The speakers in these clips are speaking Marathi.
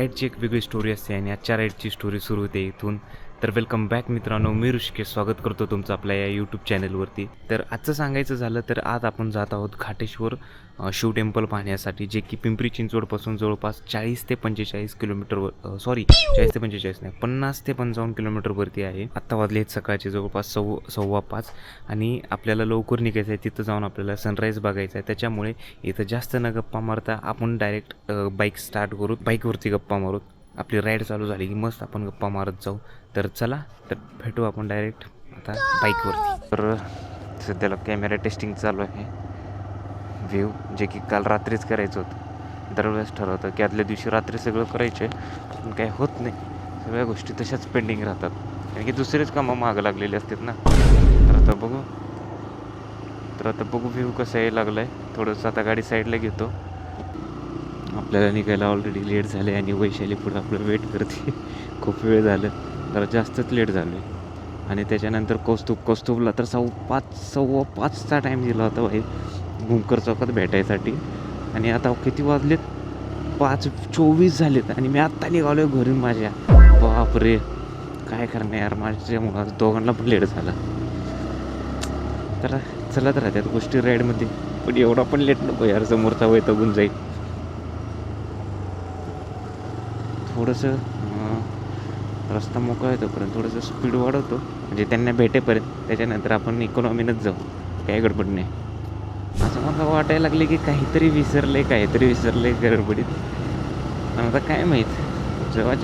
राईडची एक वेगळी स्टोरी असते आणि आजच्या राईडची स्टोरी सुरू होते इथून. तर वेलकम बॅक मित्रांनो, मी ऋषिकेश स्वागत करतो तुमचं आपल्या या यूट्यूब चॅनलवरती. तर आजचं सांगायचं झालं तर आज आपण जात आहोत घाटेश्वर शिव टेम्पल पाहण्यासाठी, जे की पिंपरी चिंचवडपासून जवळपास 40 ते 45 किलोमीटरवर 40 ते 45 नाही 50 ते 55 किलोमीटरवरती आहे. आत्ता वाजले आहेत सकाळचे जवळपास 4:15 आणि आपल्याला लवकर निघायचं आहे. तिथं जाऊन आपल्याला सनराईज बघायचा आहे. त्याच्यामुळे इथं जास्त न गप्पा मारता आपण डायरेक्ट बाईक स्टार्ट करू, बाईकवरती गप्पा मारू. आपली राईड चालू झाली की मस्त आपण गप्पा मारत जाऊ. तर चला, तर भेटू आपण डायरेक्ट आता बाईकवरती. तर सध्याला कॅमेरा टेस्टिंग चालू आहे. व्ह्यू जे की काल रात्रीच करायचं होतं. दरवेळेस ठरवतं की आदल्या दिवशी रात्री सगळं करायचं आहे, पण काही होत नाही. सगळ्या गोष्टी तशाच पेंडिंग राहतात, कारण की दुसरेच कामं मागं लागलेले असतात ना. तर आता बघू व्ह्यू कसं यायला लागला आहे. थोडंसं आता गाडी साईडला घेतो. आपल्याला निघायला ऑलरेडी लेट झाले आणि वैशाली पुढं आपलं वेट करते. खूप वेळ झालं, जरा जास्तच लेट झालो आहे. आणि त्याच्यानंतर कौस्तुभला तर 5:15चा टाईम दिला होता भाई भूमकर चौकात भेटायसाठी. आणि आता किती वाजलेत, 5:24 झालेत आणि मी आत्ता निघालो आहे घरून माझ्या. बापरे, काय करणार यार, माझ्यामुळं दोघांना पण लेट झाला. तर चलत राहतात गोष्टी राईडमध्ये, पण एवढा पण लेट नको यार, समोरचा वैतागून जाईल. थोडंसं रस्ता मोकळा आहे तोपर्यंत थोडंसं स्पीड वाढवतो, म्हणजे त्यांना भेटेपर्यंत. त्याच्यानंतर आपण इकॉनॉमीनंच जाऊ, काही गडबड नाही. असं मला वाटायला लागले की काहीतरी विसरले गडबडीत. पण आता काय माहीत, जेव्हा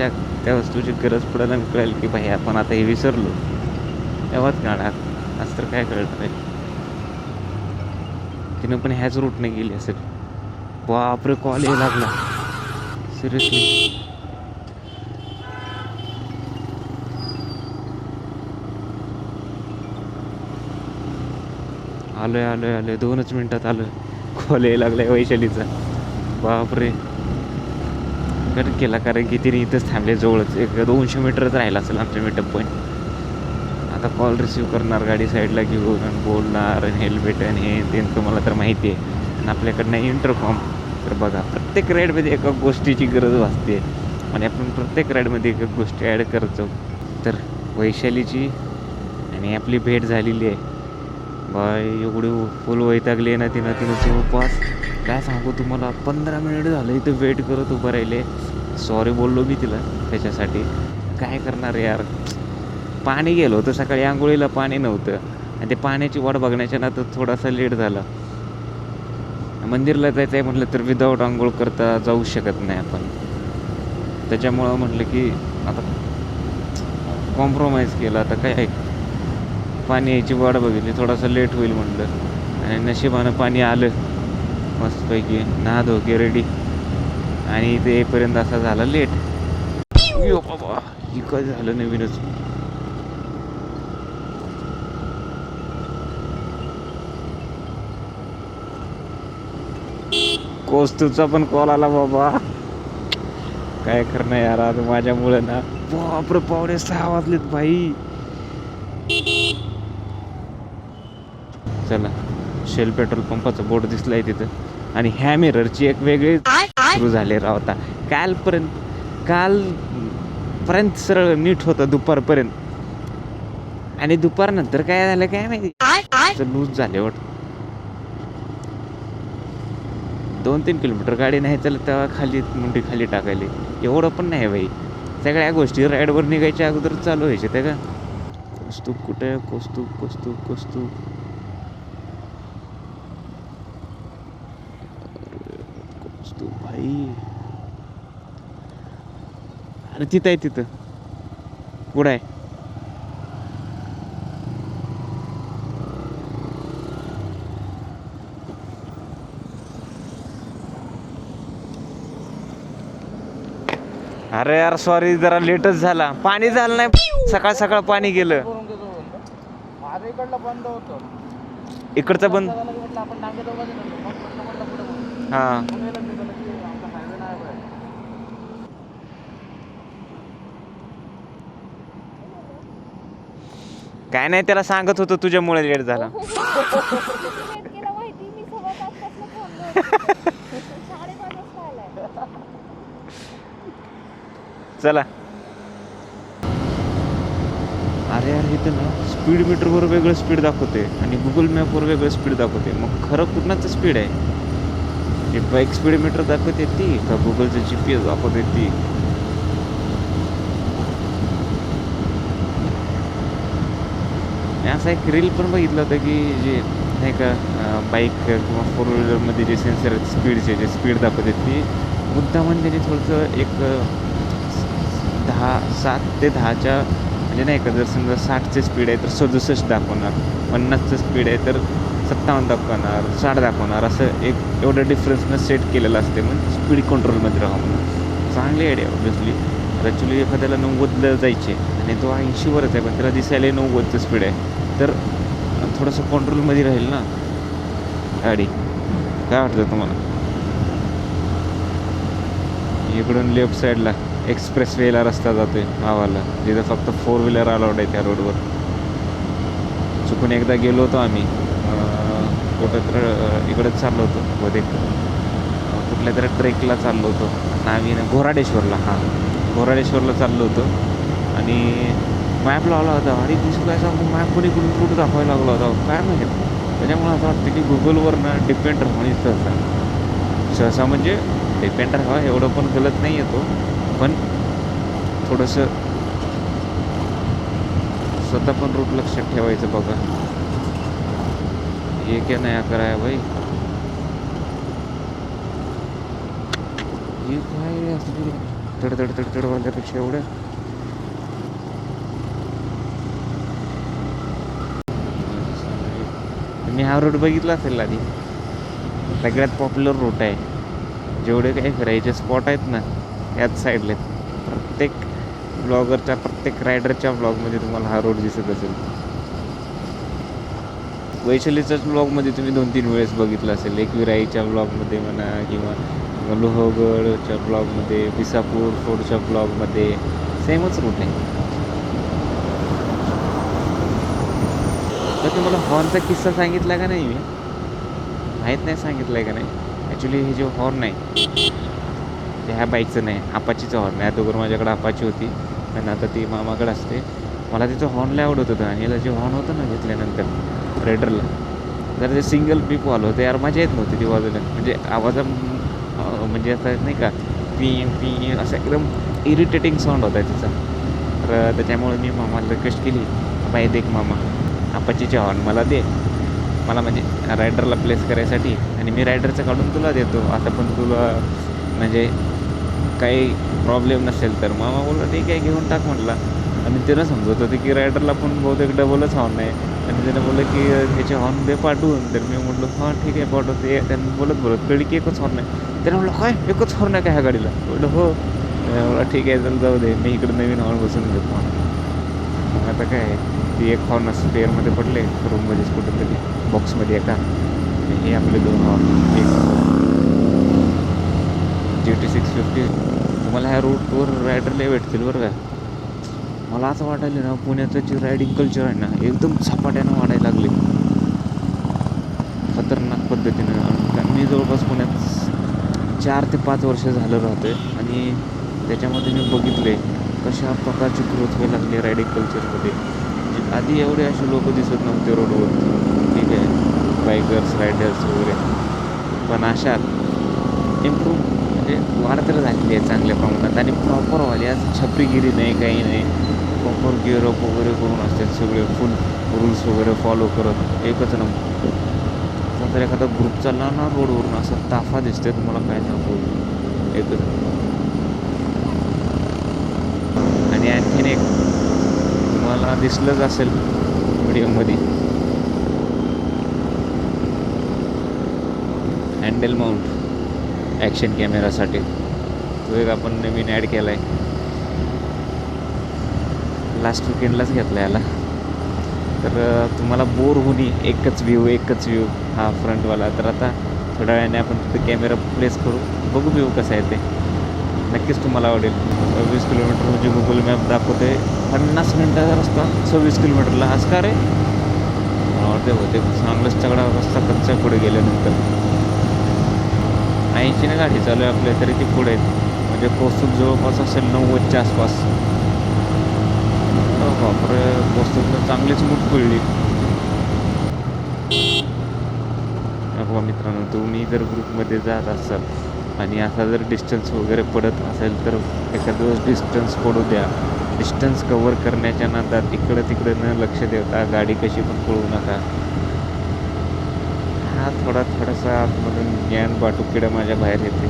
त्या वस्तूची गरज पडायला कळेल की भाई आपण आता हे विसरलो, तेव्हाच कळणार. असं तर काय कळत नाही. तिनं पण ह्याच रूटने गेली असेल. बापरे, कॉल यायला लागला सिरियसली. आलोय 2च मिनटात आलोय. कॉल यायला लागलाय वैशालीचा. बापरे, कट केला, कारण की तिने इथंच थांबले जवळच. 200 मीटरच राहिला असेल आमच्या मीटअप पॉईंट. आता कॉल रिसीव्ह करणार, गाडी साईडला घेऊन आणि बोलणार, हेल्मेट आणि हे ते तुम्हाला तर माहिती आहे. आणि आपल्याकडनं इंटरकॉम. तर बघा, प्रत्येक राईडमध्ये एका गोष्टीची गरज भासते आणि आपण प्रत्येक राईडमध्ये एक गोष्टी ॲड करत जाऊ. तर वैशालीची आणि आपली भेट झालेली आहे. बाय, एवढी फुल वैतागली आहे ना तिनं जवळपास, काय सांगू तुम्हाला, 15 मिनिट झालं इथं वेट करत उभं राहिले. सॉरी बोललो मी तिला त्याच्यासाठी. काय करणार यार, पाणी गेलं होतं सकाळी, आंघोळीला पाणी नव्हतं आणि ते पाण्याची वाट बघण्याच्या ना तर थोडासा लेट झाला. मंदिरला जायचं आहे म्हटलं तर विदाऊट आंघोळ करता जाऊ शकत नाही आपण. त्याच्यामुळं म्हटलं की आता कॉम्प्रोमाइज केलं. आता काय आहे, पाणी यायची वाट बघितली, थोडासा लेट होईल म्हटलं आणि नशिबानं पाणी आलं मस्तपैकी. नहा धोके रेडी आणि इथे येईपर्यंत असा झाला लेट. यो बाबा, ही काय झालं नवीनच. कौस्तुभचा पण कॉल आला बाबा. काय करणार यार, आज माझ्यामुळे ना. बापरे, 5:45 वाजलेत भाई. चला, शेल पेट्रोल पंपाचा बोर्ड दिसलाय तिथं. आणि ह्या मिररची एक वेगळी सुरू झाली राव. आता कालपर्यंत सरळ नीट होतं दुपारपर्यंत, आणि दुपारनंतर काय झालं काय माहिती, लूज झाले वाटतं. 2-3 किलोमीटर गाडी नाही चालत तेव्हा खाली मुंडी खाली टाकायली. एवढं पण नाही भाई, सगळ्या गोष्टी राईडवर निघायच्या अगोदर चालू व्हायचे. त्या का कौस्तुभ कुठे, कौस्तुभ भाई. अरे तिथं आहे, तिथं पुढं आहे. अरे यार सॉरी, जरा लेटच झाला. पाणी झालं नाही, सकाळ पाणी गेलं. इकडचं बंद. हां, काय नाही, त्याला सांगत होतो तुझ्यामुळे लेट झाला. चला. अरे यार इथं ना स्पीड मीटरवर वेगळं स्पीड दाखवते आणि गुगल मॅपवर वेगळं स्पीड दाखवते. मग खरं कुणाचं स्पीड आहे? हे बाईक स्पीड मीटर दाखवते ती का गुगलचं GPS दाखवते ती? मी असा एक रील पण बघितलं होतं की जे नाही का बाईक किंवा 4 व्हीलरमध्ये जे सेन्सर आहेत स्पीडचे जे स्पीड दाखवते ती मुद्दामून त्यांनी थोडंसं एक 7 ते 10च्या म्हणजे नाही का जर समजा 60चे स्पीड आहे तर 67 दाखवणार, 50चं स्पीड आहे तर 57 दाखवणार, 60 दाखवणार, असं एक एवढं डिफरन्सनं सेट केलेलं असते मग स्पीड कंट्रोलमध्ये राहा म्हणून. चांगली आयडिया ऑब्वियसली. ॲक्च्युली एखाद्याला 90ला जायचे आणि तो 80वरच आहे पण त्याला दिसायला 90चं स्पीड आहे तर थोडंसं कंट्रोलमध्ये राहील ना गाडी. काय वाटतं तुम्हाला? इकडून लेफ्ट साईडला एक्सप्रेस वेला रस्ता जातोय गावाला जिथं फक्त 4 व्हीलर अलाउड आहे त्या रोडवर. चुकून एकदा गेलो होतो आम्ही कुठं तर इकडंच चाललो होतो बहुतेक कुठल्या तरी ट्रेकला चाललो होतो नावीनं घोराडेश्वरला. घोराडेश्वरला चाललो होतो आणि मॅप लावला होता आणि दिसू काय सांगू मॅप पण इकडून कुठं दाखवायला लागला होता काय माहीत. त्याच्यामुळे असं वाटतं की गुगलवरनं डिपेंड राहून सहसा म्हणजे डिपेंड राहावा एवढं पण गलत नाही येतो पण थोडंसं स्वतः पण रूट लक्षात ठेवायचं. बघा ये क्या नया कराया भाई, हे काय असं तडतड वाजल्यापेक्षा एवढं. मी हा रूट बघितला असेल आधी. सगळ्यात पॉप्युलर रूट आहे. जेवढे काही फिरायचे स्पॉट आहेत ना याच साईडला प्रत्येक ब्लॉगरच्या प्रत्येक रायडरच्या ब्लॉगमध्ये तुम्हाला हा रोड दिसत असेल. वैशालीच्याच ब्लॉगमध्ये तुम्ही 2-3 वेळेस बघितलं असेल. एक विराईच्या ब्लॉगमध्ये म्हणा किंवा लोहगडच्या ब्लॉगमध्ये, विसापूर फोडच्या ब्लॉगमध्ये सेमच रूट आहे. तर तुम्हाला हॉर्नचा किस्सा सांगितला का नाही? मी माहीत नाही सांगितलं आहे का नाही. ॲक्च्युली हे जे हॉर्न आहे ते ह्या बाईकचं नाही, अपाचीचं हॉर्न आहे. अगोदर माझ्याकडे अपाची होती पण आता ती मामाकडे असते. मला तिचं हॉर्न आवडत होतं आणि याला जे हॉर्न होतं ना घेतल्यानंतर रेडरला जर ते सिंगल पीप आलं होतं यार मजा येत नव्हती ती वाजवल्या. म्हणजे आवाजा म्हणजे असं नाही का पी असं एकदम इरिटेटिंग साऊंड होता तिचा. तर त्याच्यामुळे मी मामाला रिक्वेस्ट केली बाई देख मामा अपाचीचे हॉर्न मला दे, मला म्हणजे रायडरला प्लेस करायसाठी आणि मी रायडरचं काढून तुला देतो आता पण तुला म्हणजे काही प्रॉब्लेम नसेल तर. मामा बोलला ठीक आहे घेऊन टाक म्हटला. आणि त्यानं समजत होते की रायडरला पण बहुतेक डबलच हॉर्न आहे आणि त्यानं बोललं की ह्याचे हॉर्न दे पाठवून. तर मी म्हटलं हां ठीक आहे पाठवते. त्यांनी बोलत कळली की एकच हॉर्न आहे. त्यानं म्हटलं काय एकच हॉर्न आहे का ह्या गाडीला? म्हटलं हो. मला ठीक आहे चल जाऊ दे मी इकडे नवीन हॉर्न बसून घेतो. मग आता काय ती एक हॉर्न स्पेअरमध्ये पडले रूममध्येच कुठेतरी बॉक्समध्ये एका. हे आपले 2 हॉर्न. एक GT 650. तुम्हाला ह्या रूटवर रायडरला भेटतील बरं का. मला असं वाटायला ना पुण्याचं जे रायडिंग कल्चर आहे ना एकदम झपाट्यानं वाढायला लागले खतरनाक पद्धतीनं. मी जवळपास पुण्यात 4 ते 5 वर्ष झालं राहतो आहे आणि त्याच्यामध्ये मी बघितले कशा प्रकारची ग्रोथ व्हायला लागली रायडिंग कल्चरमध्ये. म्हणजे आधी एवढे असे लोक दिसत नव्हते रोडवर. ठीक आहे बायकर्स रायडर्स वगैरे पण अशा इम्प्रूव्ह म्हणजे वाढ तर झालेली आहे चांगल्या प्रमाणात आणि प्रॉपरवाली आज छपरीगिरी नाही काही नाही. प्रॉपर गिअरअप वगैरे करून असतात सगळे फुल रूल्स वगैरे फॉलो करत एकच नंबर. तर एखादा ग्रुप चालला ना रोडवरून असा ताफा दिसते तुम्हाला काय सांगू एकच. आणि आणखीन एक तुम्हाला दिसलंच असेल व्हिडिओमध्ये हँडल माउंट ॲक्शन कॅमेरासाठी. तो एक आपण नवीन ॲड केला आहे लास्ट विकेंडलाच घेतला याला. तर तुम्हाला बोर होणे एकच व्ह्यू हा फ्रंटवाला. तर आता थोड्या वेळाने आपण तिथे कॅमेरा प्लेस करू बघू व्ह्यू कसा आहे ते. नक्कीच तुम्हाला आवडेल. 20 किलोमीटर म्हणजे गुगल मॅप दाखवते 50 मिनटाचा रस्ता 26 किलोमीटरला. आज का रे मला वाटते होते चांगलंच तगडा रस्ता कच्चा पुढे गेल्यानंतर. 80ने गाडी चालू आहे आपल्या तरी ती पुढे आहेत. म्हणजे कौस्तुभ जवळपास असेल 90च्या आसपास. बापरे, कौस्तुभला चांगलीच मूठ पडली. बघा मित्रांनो, तुम्ही जर ग्रुपमध्ये जात असाल आणि असा जर डिस्टन्स वगैरे पडत असेल तर एखाद दिवस डिस्टन्स पडू द्या. डिस्टन्स कवर करण्याच्या नादात इकडं तिकडं न लक्ष देता गाडी कशी पण पळवू नका. हा थोडासा आतमधून ज्ञान बाटूकिडं माझ्या बाहेर येते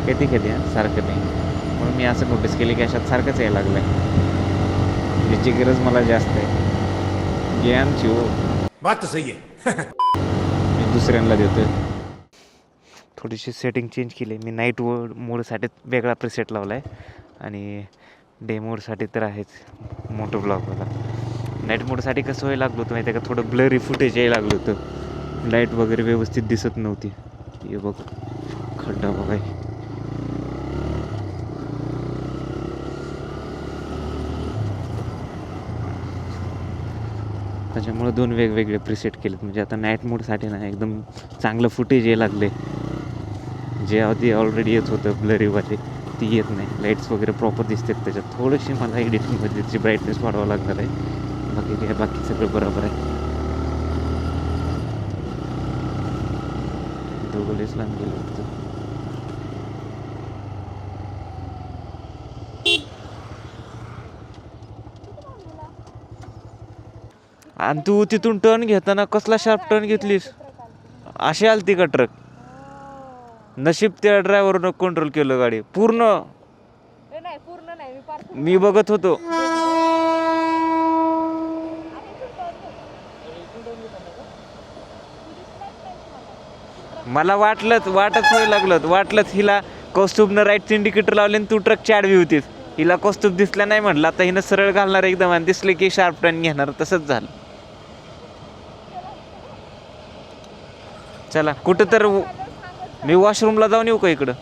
कधी कधी, सारखं नाही. म्हणून मी असं नोटीस केले की अशात सारखंच यायला लागलं आहे, ज्याची गरज मला जास्त आहे ज्ञानची. हो, बात तो सही है. मी दुसऱ्यांना देतो आहे. थोडीशी सेटिंग चेंज केली मी. नाईट मोडसाठी वेगळा प्रिसेट लावला आहे आणि डे मोडसाठी तर आहेच मोठं ब्लॉगवाला. नाईट मोडसाठी कसं व्हायला लागलं होतं माहिती आहे का, थोडं ब्लरी फुटेज यायला लागलं होतं. लाईट वगैरे व्यवस्थित दिसत नव्हती. हे बघ खड्डा बघाय. त्याच्यामुळे 2 वेगवेगळे प्रिसेट केलेत. म्हणजे आता नाईट मोडसाठी ना एकदम चांगलं फुटेज यायला लागले. जे आधी ऑलरेडी येत होतं ब्लरीवाले ती येत नाही. लाईट्स वगैरे प्रॉपर दिसतात त्याच्यात. थोडीशी मला एडिटिंगमध्ये त्याची ब्राईटनेस वाढवावं लागणार आहे. बाकी काय, बाकी सगळं बरोबर आहे. दोघंच लांब गेलं होतं. आणि तू तिथून टर्न घेताना कसला शार्प टर्न घेतलीस? अशी आलती का ट्रक? नशीब त्या ड्रायव्हरनं कंट्रोल केलं गाडी पूर्ण. मी बघत होतो. मला वाटतच व्हायला वाटलंच हिला कौस्तुभनं राईटचं इंडिकेटर लावले आणि तू ट्रकची आडवी होतीस. हिला कौस्तुभ दिसला नाही म्हटलं, आता हिनं सरळ घालणार एकदम आणि दिसले की शार्प टर्न घेणार. तसंच झालं. चला कुठं तर मी वॉशरूमला जाऊन येऊ का इकडं?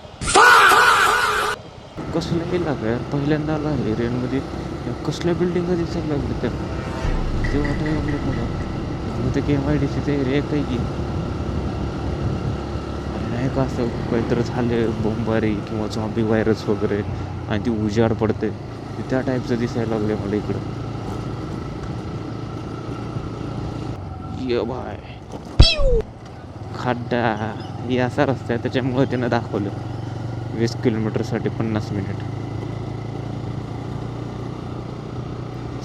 कसलं हे लागलं पहिल्यांदा आला हे रेनमध्ये. कसल्या बिल्डिंग दिसायला लागलं त्या ते वाटायला लागलं मला. ते KMIDC ते एरिया काही की नाही का असं काहीतरी झालं बोंबारी किंवा झॉम्बी व्हायरस वगैरे आणि ती उजाड पडते त्या टाईपचं दिसायला लागलं मला इकडं. ये बाय खड्डा. ही असा रस्ता आहे त्याच्यामुळे त्यानं दाखवलं 20 किलोमीटरसाठी 50 मिनिट.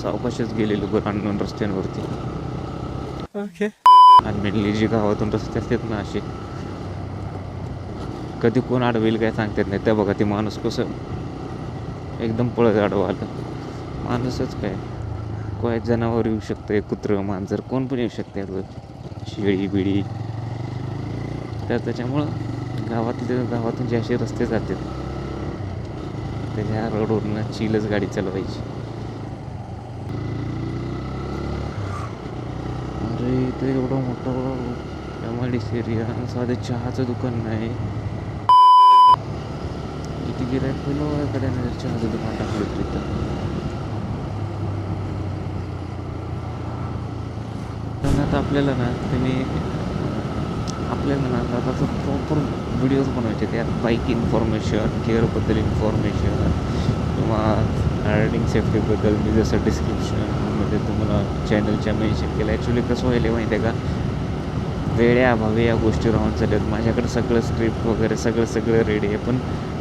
सावकाशच गेलेलो बरं अननोन रस्त्यांवरती. ओके. आणि मेनली जी गावातून रस्ते असतात ना असे, कधी कोण अडवेल काय सांगतात नाही. त्या बघा ते माणूस कसं एकदम पळत अडवा आलं. माणूसच काय जनावर येऊ शकतं, कुत्रं मांजर कोण पण येऊ शकते, शेळी बिळी. तर त्याच्यामुळं गावातून जे असे रस्ते जातात त्याच्या रोडवरनं चिलच गाडी चालवायची. अरे इथं एवढं मोठं MIDC एरिया, साधे चहाचं दुकान नाही. किती गिरायक पहिलं एखाद्या चहाचं दुकान टाकलं तिथं. आता आपल्याला ना आता प्रॉपर व्हिडिओज बनवायचे. त्यात बाईक इन्फॉर्मेशन, केअरबद्दल इन्फॉर्मेशन किंवा रायडिंग सेफ्टीबद्दल मी जसं डिस्क्रिप्शनमध्ये तुम्हाला चॅनलच्या मेन्शन केलं. ॲक्च्युली कसं व्हायला माहिती आहे का, वेळेअभावी या गोष्टी राहून चालतात. माझ्याकडे सगळं स्क्रिप्ट वगैरे सगळं रेडी आहे पण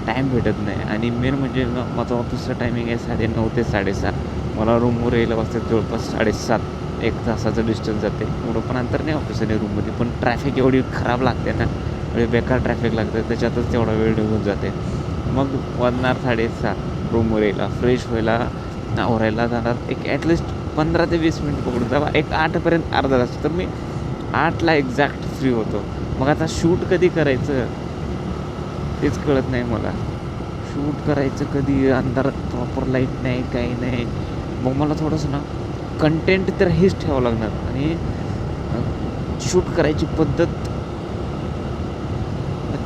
टाईम भेटत नाही. आणि मेन म्हणजे माझं ऑफिसचं टायमिंग आहे 9:30 ते 7:30. मला रूमवर यायला वाजतात जवळपास 7:30. 1 तासाचं डिस्टन्स जाते. एवढं पण अंतर नाही ऑफिस आणि रूममध्ये. पण ट्रॅफिक एवढी खराब लागते ना, म्हणजे बेकार ट्रॅफिक लागतं, त्याच्यातच तेवढा वेळ निघून जाते. मग वाजणार 7:30 रूमवर यायला, फ्रेश व्हायला, आवरायला जाणार एक ॲटलिस्ट 15 ते 20 मिनिट पकडून जावा. एक 8पर्यंत अर्धा तास. तर मी 8ला एक्झॅक्ट फ्री होतो. मग आता शूट कधी करायचं तेच कळत नाही मला. शूट करायचं कधी, अंधारात प्रॉपर लाईट नाही काही नाही. मग मला थोडंसं ना कंटेंट तर हेच ठेवावं लागणार आणि शूट करायची पद्धत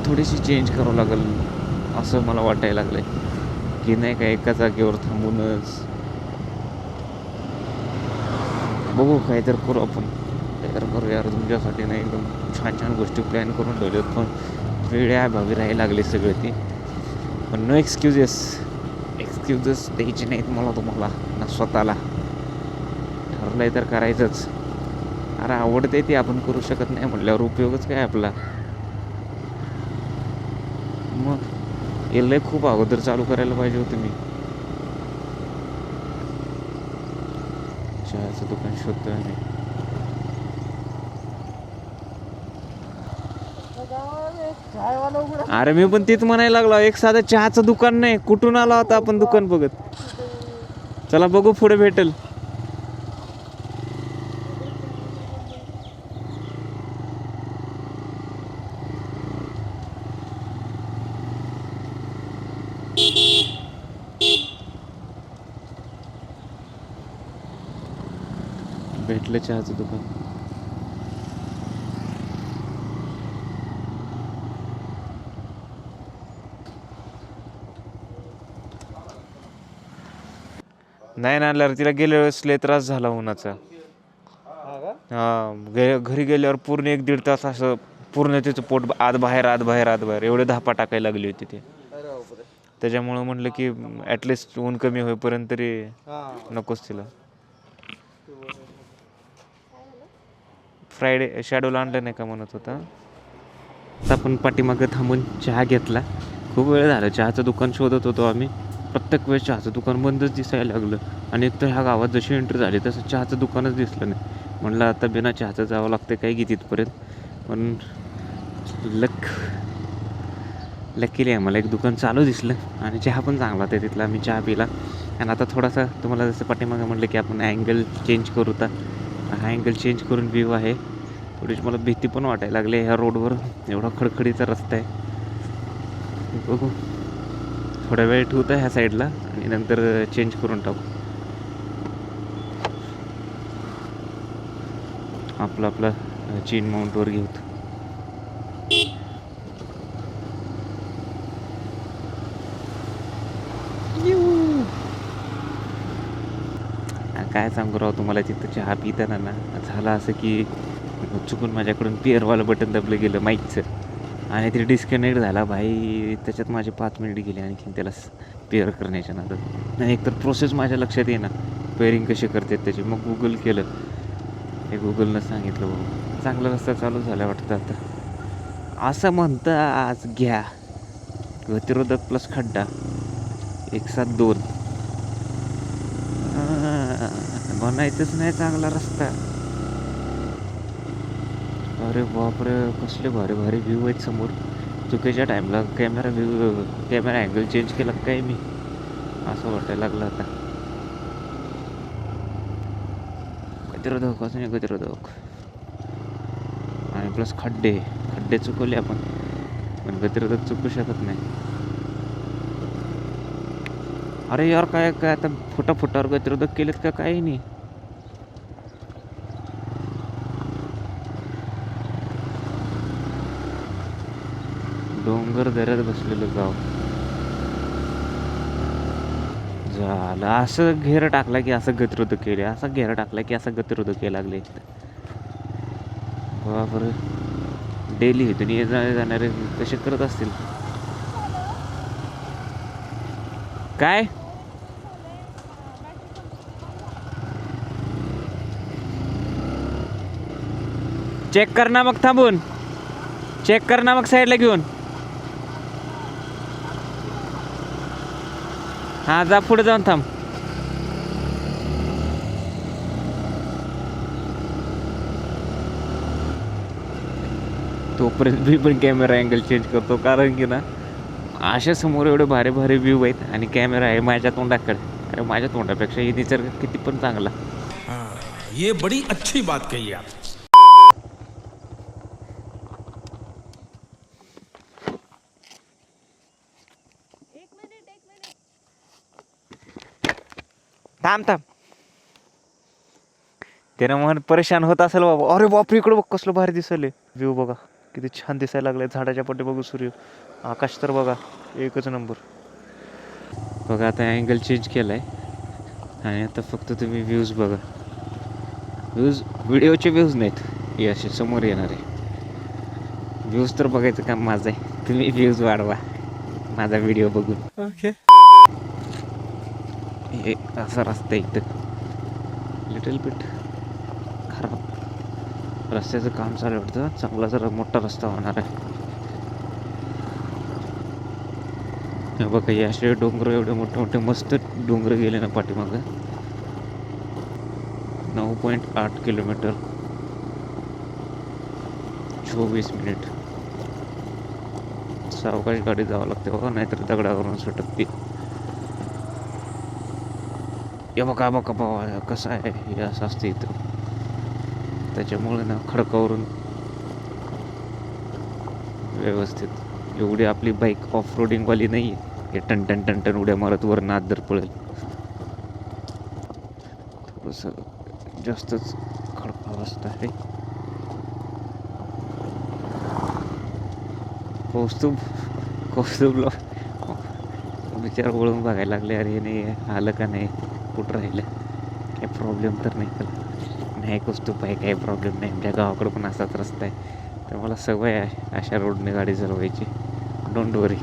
थोडीशी चेंज करावं लागेल असं मला वाटायला लागलं आहे. की नाही का एका जागेवर थांबूनच बघू काय तर करू आपण. तयार करू यार तुमच्यासाठी नाही एकदम छान गोष्टी प्लॅन करून ठेवल्यात पण वेळेअभावी राहायला लागली सगळं ती. पण नो एक्सक्युजेस द्यायचे नाहीत मला तुम्हाला ना स्वतःला. ठरलंय तर करायचंच. अरे आवडते ती आपण करू शकत नाही म्हटल्यावर उपयोगच काय आपला. मग हे लय खूप अगोदर चालू करायला पाहिजे होतं मी. चहाचं दुकान शोधतोय मी. अरे मी पण तेच म्हणायला लागलो, एक साधं चहाचं दुकान नाही, कुठून आला होता आपण दुकान बघत. चला बघू पुढे भेटेल. भेटलं चहाचं दुकान. नाही ना आणल्यावर तिला गेल्या वेळेस लय त्रास झाला उन्हाचा. हा घरी गेल्यावर पूर्ण 1-1.5 तास असं पूर्ण तिचं पोट आत बाहेर एवढे धापा टाकायला लागली होती ते. त्याच्यामुळं म्हटलं की ॲटलिस्ट ऊन कमी होईपर्यंत तरी नकोच तिला. फ्रायडे शॅडोला आणलं नाही का म्हणत होता. आता आपण पाठीमागं थांबून चहा घेतला. खूप वेळ झाला चहाचं दुकान शोधत होतो आम्ही. प्रत्येक वेळेस चहाचं दुकान बंदच दिसायला लागलं. आणि एक तर ह्या गावात जशी एंट्री झाली तसं चहाचं दुकानच दिसलं नाही. म्हणलं आता बिना चहाचं जावं लागतं काय की तिथपर्यंत. पण लकीली आम्हाला एक दुकान चालू दिसलं आणि चहा पण चांगला होता तिथला. आम्ही चहा पिला. आणि आता थोडासा तुम्हाला जसं पाठीमागं म्हटलं की आपण अँगल चेंज करू. तर हा अँगल चेंज करून व्ह्यू आहे. थोडीशी मला भीती पण वाटायला लागली. ह्या रोडवर एवढा खडखडीचा रस्ता आहे. बघू थोडा वेळ ठेवतो ह्या साईडला आणि नंतर चेंज करून टाकू. आपला चेन माउंटवर घेऊ. काय सांगू राव तुम्हाला, तिथं चहा पिताना ना झालं असं की चुकून माझ्याकडून पेअरवालं बटन दबलं गेलं माईकचं आणि ते डिस्कनेक्ट झाला भाई. त्याच्यात माझे 5 मिनिट गेले आणखीन त्याला पेअर करण्याच्या नादात. नाही एकतर प्रोसेस माझ्या लक्षात येईना पेअरिंग कशी करतात त्याची. मग गुगल केलं. हे गुगलनं सांगितलं बाबा चांगला रस्ता चालू झाला वाटतं आता. असं म्हणतं आज घ्या गतिरोधक प्लस खड्डा 172. बनायचंच नाही चांगला रस्ता. अरे बापरे कसले भारी भारी व्ह्यू आहेत समोर. चुकीच्या टाईमला कॅमेरा अँगल चेंज केला काय मी, असं वाटायला लागलं आता. गतिरोधक आणि प्लस खड्डे चुकवले आपण, पण गतिरोधक चुकू शकत नाही. अरे यार काय आता फुटावर गतिरोधक केलेत का काही नाही. डोंगर दऱ्यात बसलेलं गाव झालं. असं घेर टाकला की असं गतिरोधक केले, असा घेर टाकला की असं गतिरोधक केला लागले. बापर डेली इथून ये जाणारे कसे करत असतील काय. चेक कर ना मग, थांबून चेक कर ना मग साईडला घेऊन. हा जा पुढे जाऊन थांब. तोपर्यंत मी पण कॅमेरा अँगल चेंज करतो, कारण की ना अशा समोर एवढे भारी भारी व्ह्यू आहेत आणि कॅमेरा आहे माझ्या तोंडाकडे. अरे माझ्या तोंडापेक्षा ही निसर्ग किती पण चांगला. ये बड़ी अच्छी बात कही आप. थांब त्यानं मन परेशान होत असेल बाबा. अरे बाप इकडं बघ कसलं भारी दिसले व्ह्यू. बघा किती छान दिसायला लागलाय. झाडाच्या पाठी बघू सूर्य, आकाश तर बघा एकच नंबर. बघा आता अँगल चेंज केलाय आणि आता फक्त तुम्ही व्ह्यूज बघा. व्हिडिओचे व्ह्यूज नाहीत हे असे समोर येणारे व्ह्यूज. तर बघायचं काम माझं आहे. तुम्ही व्ह्यूज वाढवा. माझा व्हिडिओ बघून. हे असा रस्ता इथं लिटल बिट खराब. रस्त्याचं काम चालू वाटतं. चांगला जरा मोठा रस्ता होणार आहे. हे बघा हे असे डोंगर एवढे मोठे मोठे मस्त डोंगर गेले ना पाठीमागं. 9.8 किलोमीटर 24 मिनिट. सावकाश गाडी जावं लागते बघा, नाहीतर दगडावरून सुटकते. हे बघा बघा बाबा कसं आहे हे असं असतं इथं. त्याच्यामुळे ना खडकावरून व्यवस्थित. एवढी आपली बाईक ऑफ रोडिंगवाली नाही आहे. हे टन टन टन टन उड्या मारत वर नाद दर पडेल. थोडंसं जास्तच खडका रस्ता आहे. कौस्तुभला विचार वळून बघायला लागले. अरे नाही आलं का नाही, कुठं राहिलं, काही प्रॉब्लेम तर नाही त्याला. नाही कौस्तुभ आहे, काही प्रॉब्लेम नाही. आमच्या गावाकडं पण असाच रस्ता आहे, तर मला सवय आहे अशा रोडने गाडी चालवायची. डोंट वरी.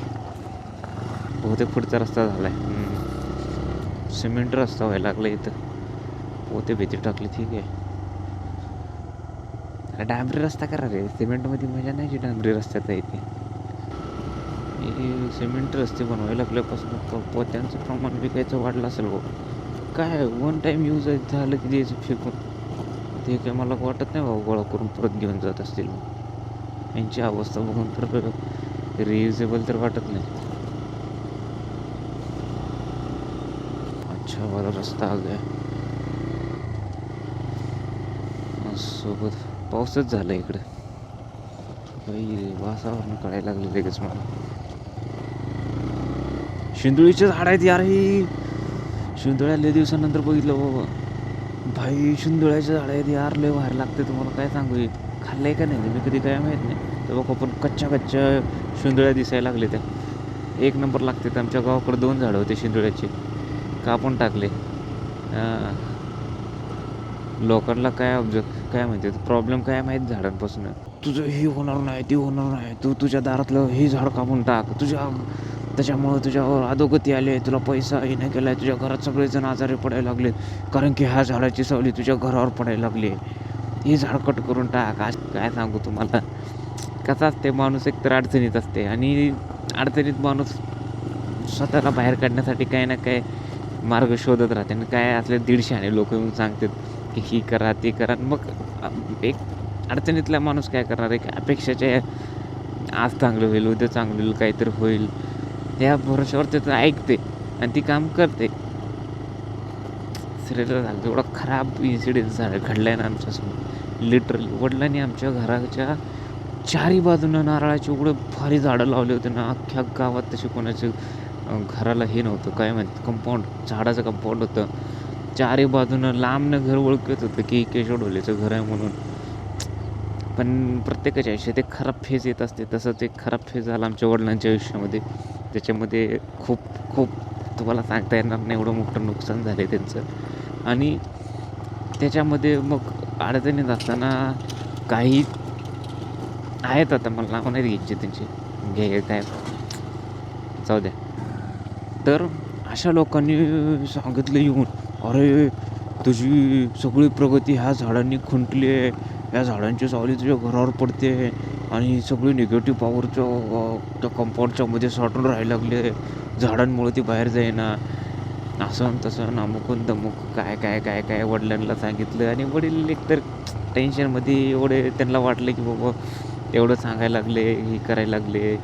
बहुतेक पुढचा रस्ता झाला आहे. सिमेंट रस्ता व्हायला लागला इथं. पोते भीती टाकली ठीक आहे. अरे डांबरी रस्ता करा रे, सिमेंटमध्ये मजा नाही जी डांबरी रस्त्यात आहे ते. हे सिमेंट रस्ते बनवायला लागल्यापासून पोत्यांचं प्रमाण विकायचं वाढलं असेल गो. काय वन टाईम यूज झालं की द्यायचं फेकून. ते काय मला वाटत नाही भाऊ गोळा करून परत घेऊन जात असतील. यांची अवस्था बघून तर रियुजेबल तर वाटत नाही. अच्छा वाला रस्ता आ गया. सोबत पाऊसच झाला इकडं. बाई वातावरण कळायला लागलं लगेच मला. शिंदोळीचे झाड आहेत यार. ही शिंदोळ्या लय दिवसानंतर बघितलं बाबा. भाई शिंदोळ्याचे झाड आहेत यार, लय बाहेर लागते. तुम्हाला काय सांगू, खाल्लंय का नाही मी कधी, काय माहीत नाही. तर बघा पण कच्च्या शिंदोळ्या दिसायला लागले त्या. एक नंबर लागते. आमच्या गावाकडे 2 झाडं होते शिंदोळ्याचे, कापून टाकले. लोकांना काय काय माहिती प्रॉब्लेम काय माहीत झाडांपासून. तुझं हे होणार नाही, ते होणार नाही, तू तुझ्या दारातलं हे झाड कापून टाक, त्याच्यामुळं तुझ्यावर अधोगती आली, तुला पैसा हे नाही केला, तुझ्या घरात सगळेजण आजारी पडायला लागले कारण की ह्या झाडाची सावली तुझ्या घरावर पडायला लागली. हे झाड कट करून टाक. आज काय सांगू तुम्हाला, कसा असते माणूस एकतर अडचणीत असते, आणि अडचणीत माणूस स्वतःला बाहेर काढण्यासाठी काय ना काय मार्ग शोधत राहते. आणि काय असले 150 लोक येऊन सांगतात की ही करा ते करा. मग एक अडचणीतला माणूस काय करणार, एक अपेक्षाच्या आज चांगलं होईल, उद्या चांगलं होईल, काहीतरी होईल या भरोश्यावर त्याचं ऐकते आणि ती काम करते. सिरियसली झालं एवढा खराब इन्सिडेंट घडला आहे ना आमच्यासमोर. लिटरली वडिलांनी आमच्या घराच्या 4ही बाजूनं नारळाचे एवढे भारी झाडं लावले होते ना. अख्ख्या गावात तसे कोणाचे घराला हे नव्हतं, काय माहिती कंपाऊंड, झाडाचं कंपाऊंड होतं. 4ही बाजूनं लांबनं घर ओळखत होतं की केशव ढोलेचं घर आहे म्हणून. पण प्रत्येकाच्या आयुष्यात एक खराब फेज येत असते, तसंच एक खराब फेज झाला आमच्या वडिलांच्या आयुष्यामध्ये. त्याच्यामध्ये खूप खूप तुम्हाला सांगता येणार नाही एवढं मोठं नुकसान झालं आहे त्यांचं. आणि त्याच्यामध्ये मग अडचणीत असताना काही आहेत, आता मला नाव नाही घ्यायचे त्यांचे, काय जाऊ द्या. तर अशा लोकांनी सांगितलं येऊन, अरे तुझी सगळी प्रगती ह्या झाडांनी खुंटली आहे, या झाडांची सावली तुझ्या घरावर पडते आणि सगळी निगेटिव्ह पॉवरच्या त्या कंपाऊंडच्या मध्ये साठून राहायला लागले, झाडांमुळे ती बाहेर जाईना, असं तसं नामुकून दमुक काय काय काय काय वडिलांना सांगितलं. आणि वडील एकतर टेन्शनमध्ये एवढे त्यांना वाटलं की बाबा एवढं सांगायला लागले, हे करायला लागले,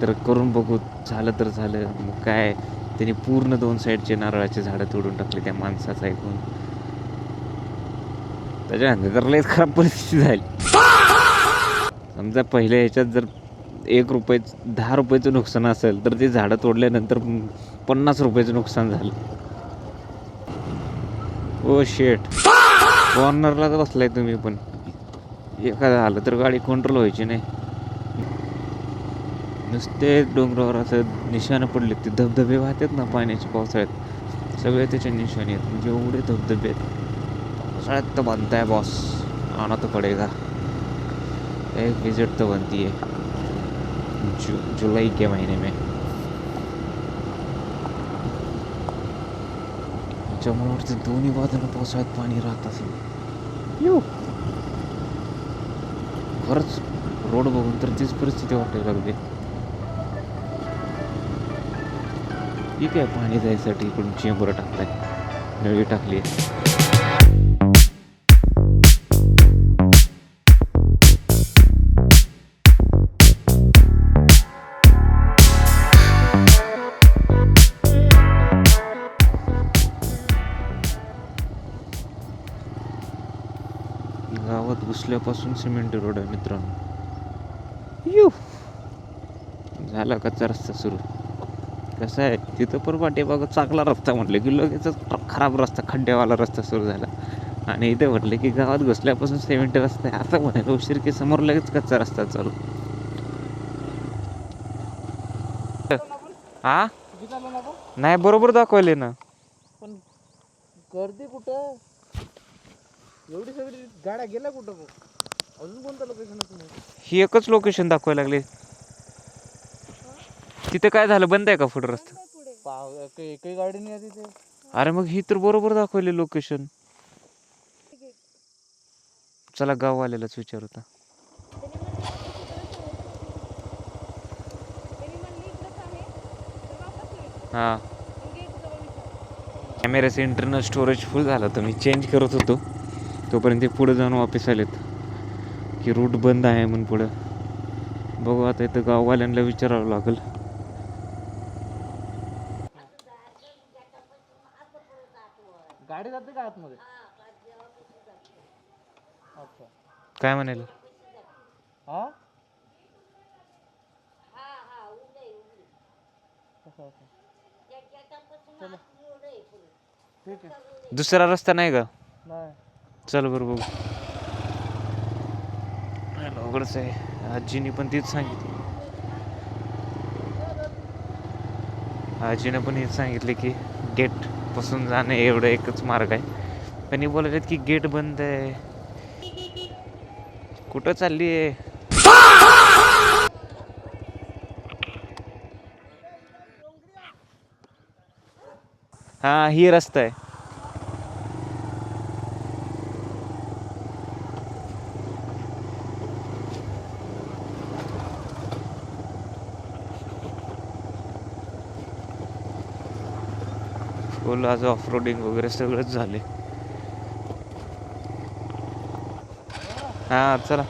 तर करून बघू, झालं तर झालं. मग काय त्यांनी पूर्ण 2 साईडचे नारळाचे झाडं तोडून टाकले त्या माणसाचं ऐकून. त्याच्यानंतर तर लयच खराब परिस्थिती झाली. समजा पहिल्या ह्याच्यात जर 1 रुपये 10 रुपयाचं नुकसान असेल, तर ते झाडं तोडल्यानंतर 50 रुपयाचं नुकसान झालं. ओ शेट, कॉर्नरला तर बसलाय तुम्ही, पण एखादं झालं तर गाडी कंट्रोल व्हायची नाही. नुसते डोंगरावर असं निशाणं पडले, ते धबधबे वाहतात ना पाण्याच्या पावसाळ्यात, सगळे त्याच्या निशाणे आहेत. म्हणजे एवढे धबधबे आहेत. पावसाळ्यात तर बनता है बॉस, आना तो पडेगा. एक विजिट तो बनती है जुलाई के महीने में. अच्छा मला वाटतं दोन्ही बाजूला पावसाळ्यात पाणी राहत असेल. येऊ खरंच रोड बघून तर तीच परिस्थिती वाटायला लागली. ठीक आहे पाणी जायसाठी इकडून चेंबर टाकताय, नळी टाकली. गावात घुसल्यापासून सिमेंट रोड आहे मित्रांनो. यू झाला कच्चा रस्ता सुरू. कसं आहे तिथं पण पाठीमागं चांगला रस्ता म्हटलं की लगेच खराब रस्ता, खड्ड्यावाला रस्ता सुरू झाला. आणि इथे म्हटलं की गावात घुसल्यापासून सिमेंट रस्ता आहे असं म्हणायला उशीर की समोर लगेच कच्चा रस्ता चालू. हा नाही बरोबर दाखवले ना. पण गर्दी कुठं, एवढी सगळी गाड्या गेल्या कुठं मग? अजून कोणतं लोकेशन आहे तुम्ही? ही एकच लोकेशन दाखवायला लागले. तिथे काय झालं, बंद आहे का पुढे रस्ता? एकही गाडी नाही आहे तिथे. अरे मग ही तर बरोबर दाखवली लोकेशन. चला गाववाल्यालाच विचारू आता. हां कॅमेऱ्याचं इंटरनल स्टोरेज फुल झालं तर मी चेंज करत होतो. तोपर्यंत ते पुढे जाऊन वापस आलेत की रूट बंद आहे म्हणून. पुढं बघू आता इथं गाववाल्यांना विचारावं लागेल. गाडी जाते का आतमध्ये? अच्छा. काय म्हणाल? हा कसं असं? चला. ठीक आहे. दुसरा रस्ता नाही का? नाही. चल बरं बघू. अवघडच आहे. आजीने पण तीच सांगितली. आजीने पण हेच सांगितले की गेट पासून जाणे एवढं एकच मार्ग आहे. पण हे बोलत की गेट बंद आहे. कुठं चालली आहे? हा ही रस्ता आहे. फुल आज ऑफ रोडिंग वगैरे सगळंच झाले. हा चला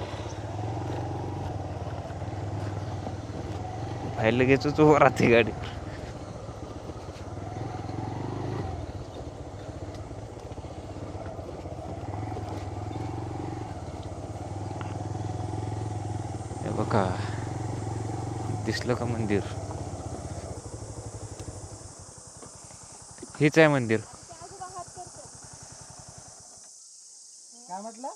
बाहेर लगेच उभं राहते गाडी. हे बघा दिसलं का मंदिर? हेच आहे मंदिर. काय म्हटलं?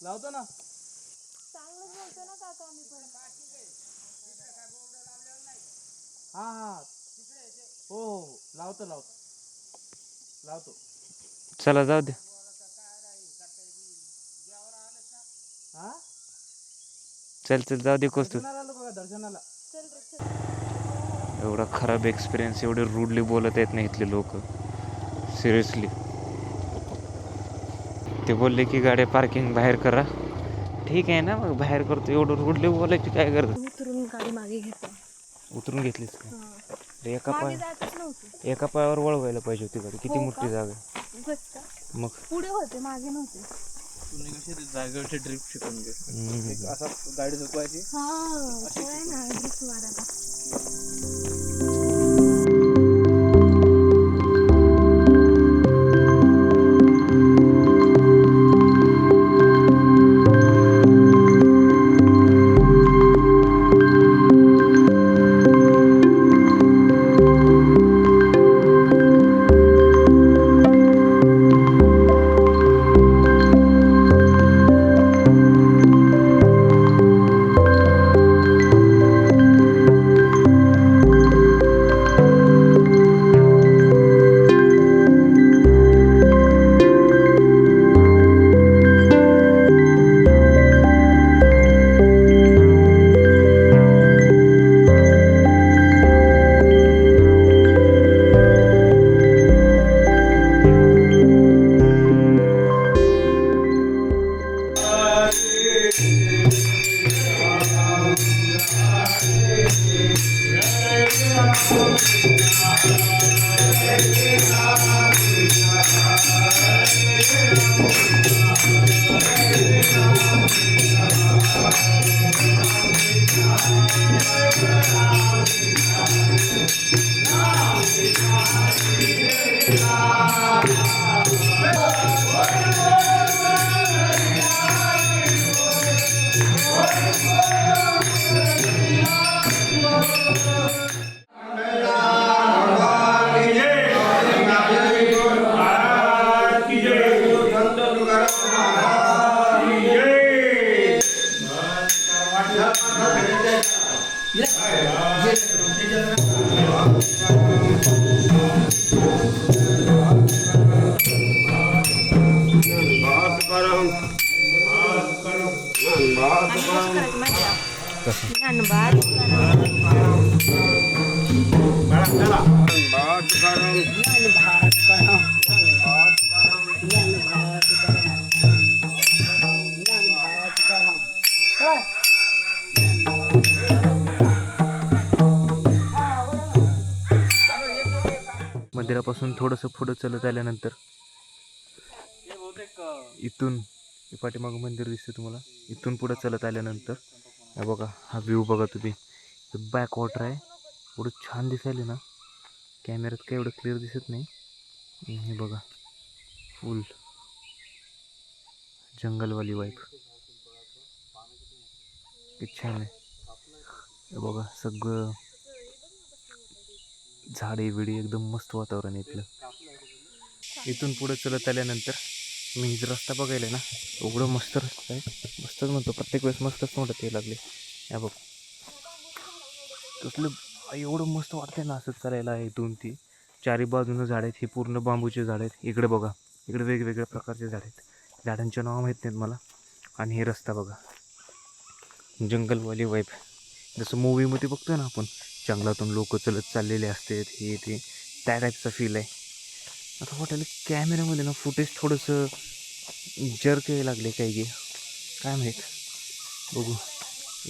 लावतो ना. चांगलंच बोलतो ना काका मी पण. हा हा हो हो हो लावतो लावतो लावतो. चला जाऊ दे. हा चल चल जाऊ दे कोस तू. दर्शनाला आलो बघा, दर्शनाला. चल रे चल. एवढा खराब एक्सपिरियन्स, एवढे रूडली बोलत आहेत ना इथले लोक. सिरियसली ते बोलले की गाड्या पार्किंग बाहेर करा. ठीक आहे ना मग बाहेर करतो. एवढं रूडली बोलायची काय गरज? उतरून गाडी मागे घेते. उतरून घेतलीस का? हा. अरे एका मागे पाय जातच नव्हती. एका पायावर वळवायला पाहिजे होती गाडी. किती हो मोठी का? जागा आहे. उगाच का? मग पुढे होते मागे नव्हते. तुम्ही कशी जागेवरची ट्रिप शिकून घे. हम्म. असा गाडी झोपवायची. हा काय ना ड्रिफ्ट मारायला. मंदिरापासून थोडंसं पुढं चलत आल्यानंतर इथून पाठीमागं मंदिर दिसते तुम्हाला. इथून पुढं चलत आल्यानंतर हा बघा, हा व्ह्यू बघा तुम्ही. बॅक वॉटर आहे, एवढं छान दिसायला ना, कॅमेऱ्यात काय एवढं क्लिअर दिसत नाही. हे बघा, फुल जंगलवाली वाईफ, किती छान आहे. हे बघा, सगळं झाडे बिडे, एकदम मस्त वातावरण आहे इथलं. इथून पुढे चलत आल्यानंतर मी जो रस्ता बघायला ना, एवढं मस्त रस्ता आहे, मस्तच म्हणतो, प्रत्येक वेळेस मस्तच म्हणतात ते लागले. या बघ, तसलं एवढं मस्त वाटतंय ना असं चालायला. आहे 2-3 चारी बाजूनं झाड आहेत, हे पूर्ण बांबूचे झाड आहेत. इकडे बघा, इकडे वेगवेगळ्या प्रकारचे झाड आहेत, झाडांचे नाव माहीत नाहीत मला. आणि हे रस्ता बघा, जंगलवाली वाईफ, जसं मूवीमध्ये बघतोय ना आपण, जंगलातून लोक चलत चाललेले असतात, हे ते त्या टाईपचा फील आहे. आता वाटायला कॅमेऱ्यामध्ये ना फुटेज थोडंसं जर्क यायला लागले काही की काय माहीत. बघू,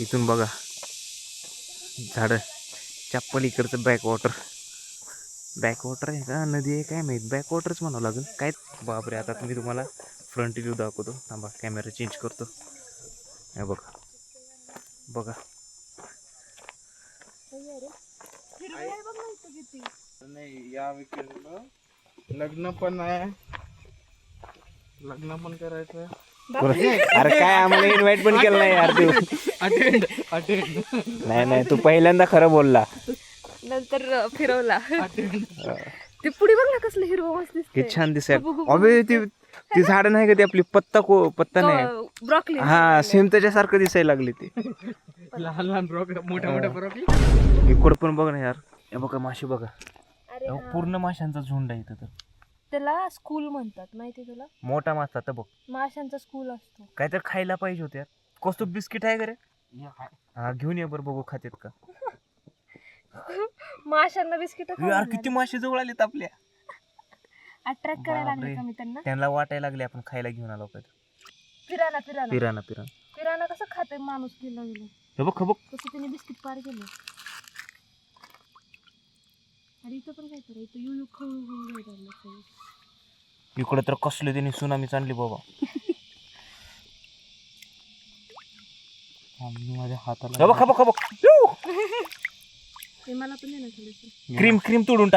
इथून बघा झाडं, चप्पल, इकडचं बॅकवॉटर आहे का नदी आहे काय माहीत, बॅकवॉटरच म्हणावं लागेल काय. बापरे, आता मी तुम्हाला फ्रंट व्ह्यू दाखवतो, थांबा कॅमेरा चेंज करतो. हे बघा बघा, नाही या विकेंडला लग्न पण आहे, लग्न पण करायचं. अरे काय आम्हाला इन्व्हाइट पण केलं नाही यार तू. अटेंड नाही तू पहिल्यांदा खरं बोलला, नंतर फिरवला. ते पुढे बघ ना, कसलं हिरवं मस्त दिसतंय. किती छान दिसेल. अबे ती झाड नाही का ती आपली पत्ता नाही, ब्रॉकली. हा सेम त्याच्यासारखं दिसायला लागली ती. लहान लहान मोठ्या मोठ्या ब्रोकली. इकडं पण बघ ना यार, हे बघा मासे बघा, अरे हे पूर्ण माशांचा झुंड आहे इथं. तर त्याला स्कूल म्हणतात, माहिती तुला? मोठा मासा तर बघ, माशांचा स्कूल असतो. काहीतरी खायला पाहिजे होते यार. कौस्तुभ बिस्किट आहे का रे? हा घेऊन ये बरं, बघू खातेत का. माशांना बिस्किट यार किती मासे जवळ आलेत आपल्या, अट्रॅक्ट करायला बापरे. लागले का मी त्यांना. त्यांना वाटायला लागले आपण खायला घेऊन आलो काय. पिराना पिराना कसं खाते माणूस गेला हे बघ कसं त्याने बिस्किट पार केलं. अरे इथं पण काय करायचं, यू खाऊ. इकडे तर कसले त्यांनी सुनामीच आणली बाबा. माझ्या हाताला ते मला पण नाही ना, क्रीम तोडून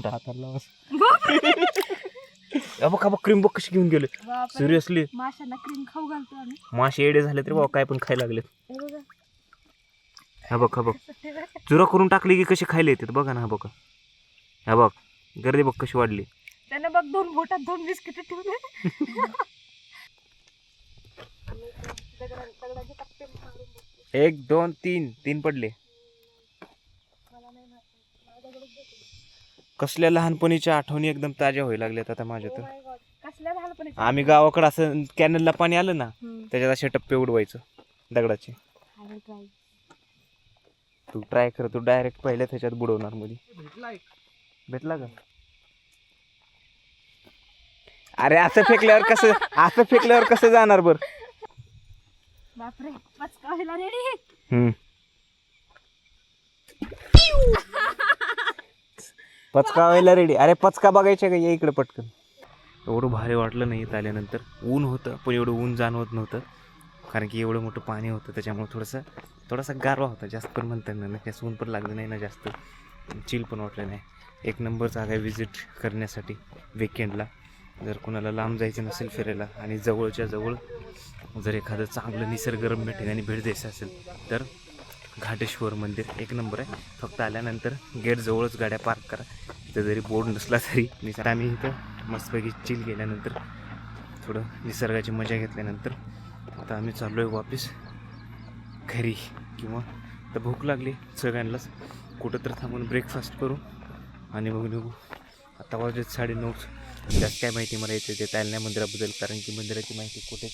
टाक हाताला. बघ क्रीम बघ कशी घेऊन गेले. सिरियसली माशांना क्रीम खाऊ घालतो आम्ही. मासे एडे झाले तरी बाबा काय पण खायला लागले. हे बघा, हा बघ चुरा करून टाकली की कशी खायला येते बघा ना. हा बघ गर्दी बघ कशी वाढली. त्याने बघ 2 बोटात 2 बिस्किट ठेवले. 1 2 3 पडले. कसल्या लहानपणीच्या आठवणी एकदम ताज्या व्हायला लागल्यात आता माझ्या. तर कसल्या लहानपणी आम्ही गावाकडे असं कॅनलला पाणी आलं ना, त्याच्यात असे टप्पे उडवायचं दगडाचे. तू ट्राय कर, तू डायरेक्ट पहिल्या त्याच्यात बुडवणार मध्ये. भेटला का? अरे असं फेकल्यावर कसं जाणार बर. बापरे, पचकायला रेडी. पचकावायला रेडी. अरे पचका बघायच्या का, या इकडे पटकन. एवढं भारी वाटलं नाही इथं आल्यानंतर. ऊन होतं पण एवढं ऊन जाणवत नव्हतं, कारण की एवढं मोठं पाणी होतं त्याच्यामुळे थोडासा गारवा होता. जास्त पण म्हणता येणार नाही, त्याचं ऊन पण लागलं नाही ना जास्त, चिल पण वाटलं नाही. एक नंबर जागा आहे विजिट करण्यासाठी विकेंडला. जर कोणाला लांब जायचं नसेल फिरायला आणि जवळच्या जवळ जर एखादं चांगलं निसर्गरम्य ठिकाणी भेट द्यायचं असेल तर घाटेश्वर मंदिर एक नंबर आहे. फक्त आल्यानंतर गेटजवळच गाड्या पार्क करा. तिथं जरी बोर्ड नसला तरी आम्ही इथं मस्तपैकी चिल केल्यानंतर थोडं निसर्गाची मजा घेतल्यानंतर आता आम्ही चाललो आहे वापस घरी. किंवा तर भूक लागली सगळ्यांनाच, कुठं तर थांबून ब्रेकफास्ट करू आणि मग निघू. आता वाजले 9:30. जास्त काय माहिती मला येते ते तालण्या मंदिराबद्दल, कारण की मंदिराची माहिती कुठे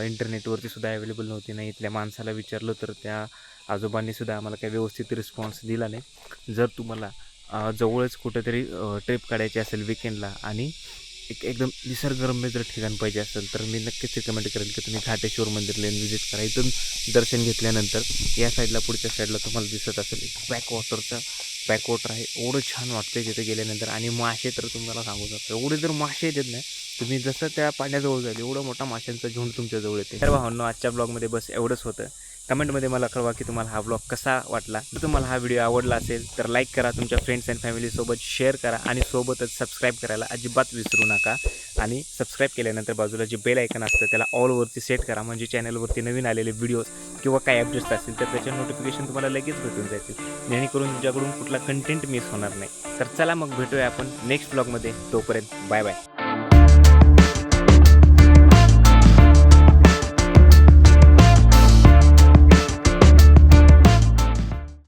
इंटरनेटवरती सुद्धा अवेलेबल नव्हती. नाही इथल्या माणसाला विचारलं तर त्या आजोबांनी सुद्धा आम्हाला काही व्यवस्थित रिस्पॉन्स दिला नाही. जर तुम्हाला जवळच कुठेतरी ट्रिप काढायची असेल विकेंडला आणि एकदम निसर्गरम्य जर ठिकाण पाहिजे असेल तर मी नक्कीच रिकमेंड करेन की तुम्ही घाटेश्वर मंदिरला व्हिजिट करा. इथून दर्शन घेतल्यानंतर या साईडला पुढच्या साईडला तुम्हाला दिसत असेल एक बॅकवॉटर आहे. एवढं छान वाटतं तिथे गेल्यानंतर. आणि मासे तर तुम्हाला सांगू शकतो, एवढे जर मासे येतात ना, तुम्ही जसं त्या पाण्याजवळ जाईल एवढं मोठा माशांचा झुंड तुमच्याजवळ येते. तर भावांनो, आजच्या ब्लॉगमध्ये बस एवढंच होतं. कमेंटमध्ये मला कळवा की तुम्हाला हा ब्लॉग कसा वाटला. जर तुम्हाला हा व्हिडिओ आवडला असेल तर लाईक करा, तुमच्या फ्रेंड्स अँड फॅमिलीसोबत शेअर करा आणि सोबतच सबस्क्राईब करायला अजिबात विसरू नका. आणि सबस्क्राईब केल्यानंतर बाजूला जे बेल आयकन असतं त्याला ऑलवरती सेट करा, म्हणजे चॅनलवरती नवीन आलेले व्हिडिओज किंवा काही अपडेट्स असतील तर त्याचे नोटिफिकेशन तुम्हाला लगेच भेटून जातील, जेणेकरून तुमच्याकडून कुठला कंटेंट मिस होणार नाही. तर चला मग भेटूया आपण नेक्स्ट ब्लॉगमध्ये. तोपर्यंत बाय बाय.